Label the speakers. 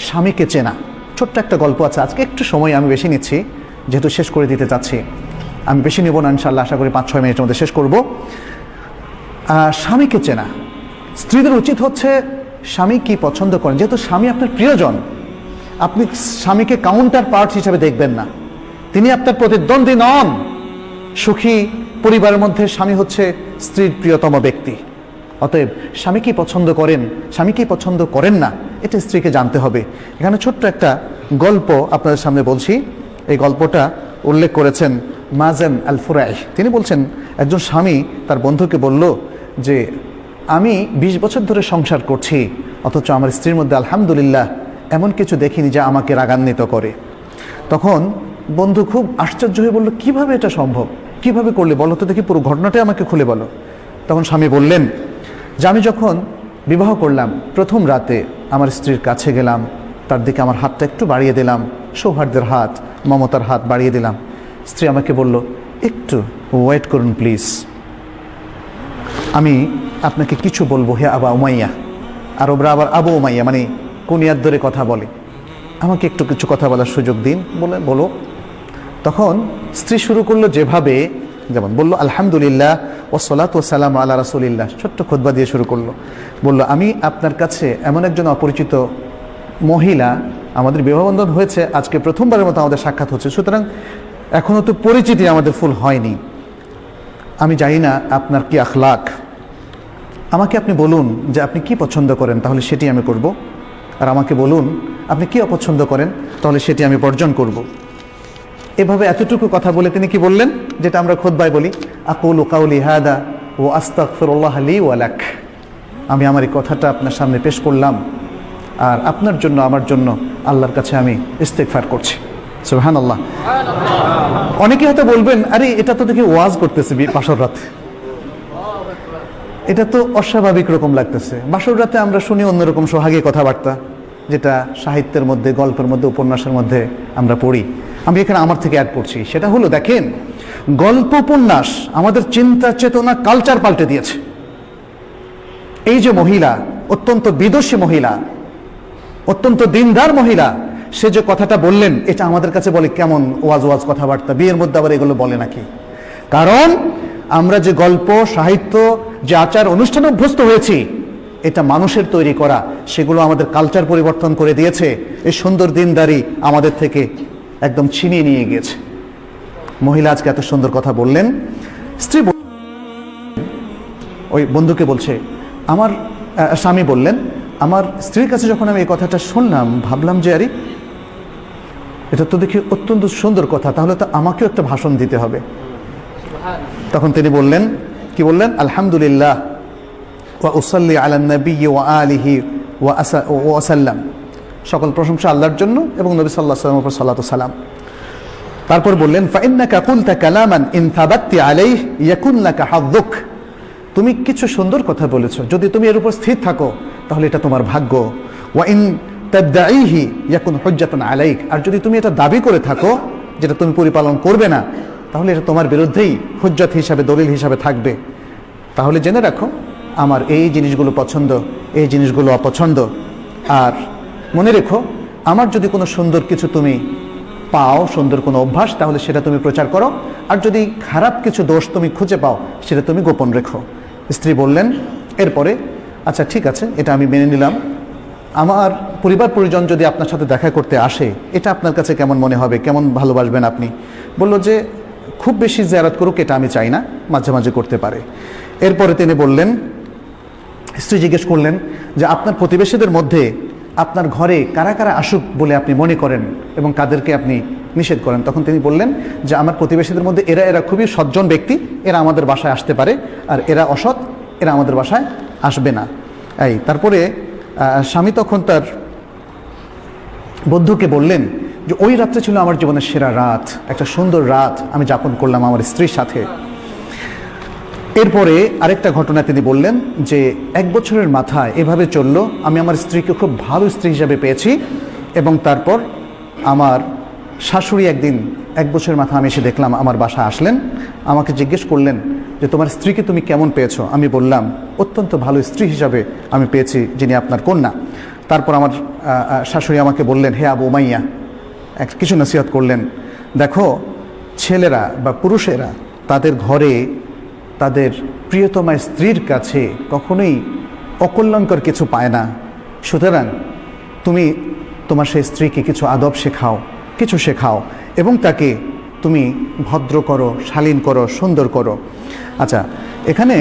Speaker 1: স্বামীকে চেনা। ছোট্ট একটা গল্প আছে, আজকে একটু সময় আমি বেশি নিচ্ছি যেহেতু শেষ করে দিতে চাচ্ছি। আমি বেশি নেব না, ইনশাআল্লাহ আশা করি 5-6 মিনিটের মধ্যে শেষ করব। স্বামীকে চেনা। স্ত্রীদের উচিত হচ্ছে স্বামী কি পছন্দ করেন, যেহেতু স্বামী আপনার প্রিয়জন, আপনি স্বামীকে কাউন্টার পার্ট হিসেবে দেখবেন না, তিনি আপনার প্রতিদ্বন্দ্বী নন। সুখী পরিবারের মধ্যে স্বামী হচ্ছে স্ত্রীর প্রিয়তম ব্যক্তি। অতএব স্বামী কি পছন্দ করেন, স্বামী কি পছন্দ করেন না, এটা স্ত্রীকে জানতে হবে। এখানে ছোট্ট একটা গল্প আপনাদের সামনে বলছি। এই গল্পটা উল্লেখ করেছেন মাজেন আল ফুরাই। তিনি বলছেন, একজন স্বামী তার বন্ধুকে বলল যে আমি 20 বছর ধরে সংসার করছি, অথচ আমার স্ত্রীর মধ্যে আলহামদুলিল্লাহ এমন কিছু দেখিনি যা আমাকে রাগান্বিত করে। তখন বন্ধু খুব আশ্চর্য হয়ে বলল, কিভাবে এটা সম্ভব, কিভাবে করলে বলো তো দেখি, পুরো ঘটনাটাই আমাকে খুলে বলো। তখন স্বামী বললেন যে আমি যখন বিবাহ করলাম, প্রথম রাতে আমার স্ত্রীর কাছে গেলাম, তার দিকে আমার হাতটা একটু বাড়িয়ে দিলাম, সৌহার্দ্যের হাত, মমতার হাত বাড়িয়ে দিলাম। স্ত্রী আমাকে বলল, একটু ওয়েট করুন প্লিজ, আমি আপনাকে কিছু বলবো হে আবা উমাইয়া। আরবরা আবার আবু উমাইয়া মানে কুনিয়ার ধরে কথা বলে, আমাকে একটু কিছু কথা বলার সুযোগ দিন, বলে বলো। তখন স্ত্রী শুরু করলো যেভাবে, যেমন বলল আলহামদুলিল্লাহ ওয়াসসালাতু ওয়াসসালামু আলা রাসূলিল্লাহ, ছোট্ট খুতবা দিয়ে শুরু করলো। বলল আমি আপনার কাছে এমন একজন অপরিচিত মহিলা, আমাদের বিবাহবন্ধন হয়েছে আজকে প্রথমবারের মতো আমাদের সাক্ষাৎ হচ্ছে, সুতরাং এখনও তো পরিচিতি আমাদের ফুল হয়নি, আমি জানি না আপনার কি আখলাক, আমাকে আপনি বলুন যে আপনি কি পছন্দ করেন, তাহলে সেটি আমি করব, আর আমাকে বলুন আপনি কি অপছন্দ করেন, তাহলে সেটি আমি বর্জন করব। এভাবে এতটুকু কথা বলে তিনি কি বললেন, যেটা আমরা খুতবায় বলি, আকুলু কাউলি হাদা ওয়া আস্তাগফিরুল্লাহ লি ওয়া লাক, আমি আমার এই কথাটা আপনার সামনে পেশ করলাম, আর আপনার জন্য আমার জন্য আল্লাহর কাছে আমি ইস্তেগফার করছি। সুবহানাল্লাহ। অনেকে হয়তো বলবেন, আরে এটা তো দেখি ওয়াজ করতেছে বাসর রাতে, এটা তো অস্বাভাবিক রকম লাগতেছে। বাসর রাতে আমরা শুনি অন্যরকম সোহাগী কথাবার্তা, যেটা সাহিত্যের মধ্যে, গল্পের মধ্যে, উপন্যাসের মধ্যে আমরা পড়ি। আমি এখানে আমার থেকে অ্যাড করছি, সেটা হলো দেখেন, গল্প উপন্যাস আমাদের চিন্তা চেতনা কালচার পাল্টে দিয়েছে। এই যে মহিলা, অত্যন্ত বিদুষী মহিলা, অত্যন্ত দিনদার মহিলা, সে যে কথাটা বললেন, এটা আমাদের কাছে বলে কেমন ওয়াজ ওয়াজ কথাবার্তা, বিয়ের মধ্যে আবার এগুলো বলে নাকি? কারণ আমরা যে গল্প, সাহিত্য, যে আচার অনুষ্ঠানে অভ্যস্ত হয়েছি, এটা মানুষের তৈরি করা, সেগুলো আমাদের কালচার পরিবর্তন করে দিয়েছে। এই সুন্দর দিনদারি আমাদের থেকে একদম ছিনিয়ে নিয়ে গিয়েছে। মহিলা আজকে এত সুন্দর কথা বললেন, স্ত্রী ওই বন্ধুকে বলছে, আমার স্বামী বললেন, আমার স্ত্রীর কাছে যখন আমি এই কথাটা শুনলাম, ভাবলাম যে আরে এটা তো দেখি অত্যন্ত সুন্দর কথা, তাহলে তো আমাকেও একটা ভাষণ দিতে হবে। তখন তিনি বললেন, কি বললেন, আলহামদুলিল্লাহ ওয়া উসাল্লি আলা নবী ওয়া আলিহি ওয়া সাল্লাম, সকল প্রশংসা আল্লাহর জন্য এবং নবী সাল্লাল্লাহু আলাইহি ওয়াসাল্লামের উপর সালাতু সালাম। তারপর বললেন, ফাইন্নাকা কুলতা কালামান ইন থাবাত্তি আলাইহি ইয়াকুন লাকা হাযযুক, তুমি কিছু সুন্দর কথা বলেছো, যদি তুমি এর উপর স্থির থাকো তাহলে এটা তোমার ভাগ্য। ওয়া ইন তাদঈহি ইয়াকুন হুজ্জাতান আলাইক, আর যদি তুমি এটা দাবি করে থাকো যেটা তুমি পরিপালন করবে না, তাহলে এটা তোমার বিরুদ্ধেই হুজ্জত হিসাবে, দলিল হিসাবে থাকবে। তাহলে জেনে রাখো আমার এই জিনিসগুলো পছন্দ, এই জিনিসগুলো অপছন্দ, আর মনে রেখো আমার যদি কোনো সুন্দর কিছু তুমি পাও, সুন্দর কোনো অভ্যাস, তাহলে সেটা তুমি প্রচার করো, আর যদি খারাপ কিছু দোষ তুমি খুঁজে পাও সেটা তুমি গোপন রেখো। স্ত্রী বললেন এরপরে, আচ্ছা ঠিক আছে, এটা আমি মেনে নিলাম, আমার পরিবার পরিজন যদি আপনার সাথে দেখা করতে আসে, এটা আপনার কাছে কেমন মনে হবে, কেমন ভালোবাসবেন আপনি? বলল যে খুব বেশি জিয়ারত করুক এটা আমি চাই না, মাঝে মাঝে করতে পারে। এরপরে তিনি বললেন, স্ত্রী জিজ্ঞেস করলেন যে আপনার প্রতিবেশীদের মধ্যে আপনার ঘরে কারা কারা আসুক বলে আপনি মনে করেন এবং কাদেরকে আপনি নিষেধ করেন? তখন তিনি বললেন যে আমার প্রতিবেশীদের মধ্যে এরা খুবই সজ্জন ব্যক্তি, এরা আমাদের বাসায় আসতে পারে, আর এরা অসৎ, এরা আমাদের বাসায় আসবে না। তারপরে স্বামী তখন তার বন্ধুকে বললেন যে ওই রাতটা ছিল আমার জীবনের সেরা রাত, একটা সুন্দর রাত আমি যাপন করলাম আমার স্ত্রীর সাথে। এরপরে আরেকটা ঘটনা তিনি বললেন যে 1 বছরের মাথায় এভাবে চললো, আমি আমার স্ত্রীকে খুব ভালো স্ত্রী হিসাবে পেয়েছি, এবং তারপর আমার শাশুড়ি একদিন 1 বছরের মাথা আমি এসে দেখলাম আমার বাসায় আসলেন, আমাকে জিজ্ঞেস করলেন যে তোমার স্ত্রীকে তুমি কেমন পেয়েছো? আমি বললাম অত্যন্ত ভালো স্ত্রী হিসাবে আমি পেয়েছি, যিনি আপনার কন্যা। তারপর আমার শাশুড়ি আমাকে বললেন, হে আবু উমাইয়া, কিছু নসিহত করলেন। দেখো, ছেলেরা বা পুরুষেরা তাদের ঘরে তাদের প্রিয়তমা স্ত্রীর কাছে কখনোই অকল্যাণকর কিছু পায় না। সুতরাং তুমি তোমার সেই স্ত্রীকে কিছু আদব শেখাও, কিছু শেখাও, এবং তাকে তুমি ভদ্র করো, শালীন করো, সুন্দর করো। আচ্ছা, এখানে